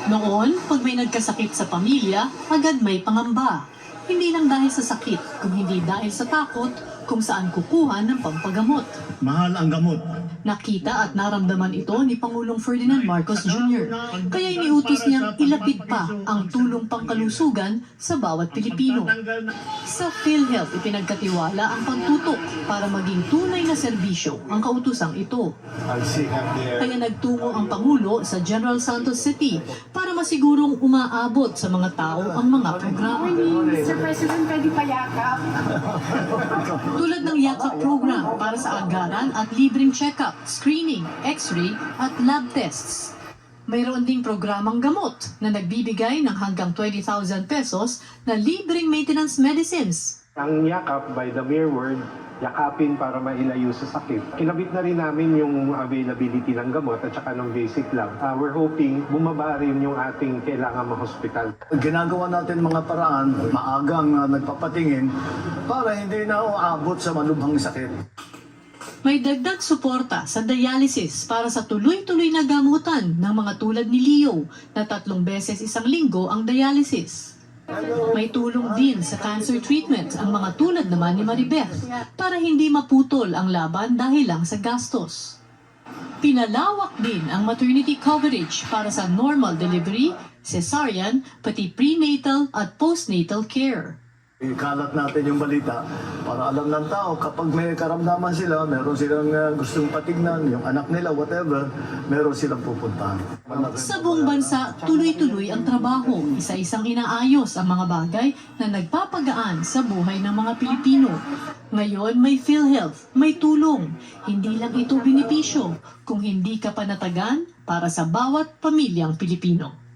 Noon, pag may nagkasakit sa pamilya, agad may pangamba. Hindi lang dahil sa sakit, kung hindi dahil sa takot kung saan kukuha ng pampagamot. Mahal ang gamot. Nakita at naramdaman ito ni Pangulong Ferdinand Marcos Jr. Kaya iniutos niyang ilapit pa ang tulong pangkalusugan sa bawat Pilipino. Sa PhilHealth, ipinagkatiwala ang pagtutok para maging tunay na serbisyo ang kautusang ito. Kaya nagtungo ang Pangulo sa General Santos City para masigurong umaabot sa mga tao ang mga programa. Mr. President, pwede payakap. Tulad ng Yakap program para sa agaran at libreng check-up, screening, x-ray at lab tests. Mayroon ding programang gamot na nagbibigay ng hanggang 20,000 pesos na libreng maintenance medicines. Ang yakap, by the mere word, yakapin para mailayo sa sakit. Kinabit na rin namin yung availability ng gamot at saka ng basic lab. We're hoping bumaba rin yung ating kailangan ma-hospital. Ginagawa natin mga paraan, maagang nagpapatingin para hindi na uabot sa malubhang sakit. May dagdag suporta sa dialysis para sa tuloy-tuloy na gamutan ng mga tulad ni Leo na 3 beses isang linggo ang dialysis. May tulong din sa cancer treatment ang mga tulad naman ni Maribeth para hindi maputol ang laban dahil lang sa gastos. Pinalawak din ang maternity coverage para sa normal delivery, cesarean, pati prenatal at postnatal care. Ikalat natin yung balita para alam ng tao kapag may karamdaman sila, meron silang gustong patignan, yung anak nila, whatever, meron silang pupuntahan. Sa buong bansa, tuloy-tuloy ang trabaho. Isa-isang inaayos ang mga bagay na nagpapagaan sa buhay ng mga Pilipino. Ngayon may PhilHealth, may tulong. Hindi lang ito benepisyo kung hindi ka panatagan para sa bawat pamilyang Pilipino.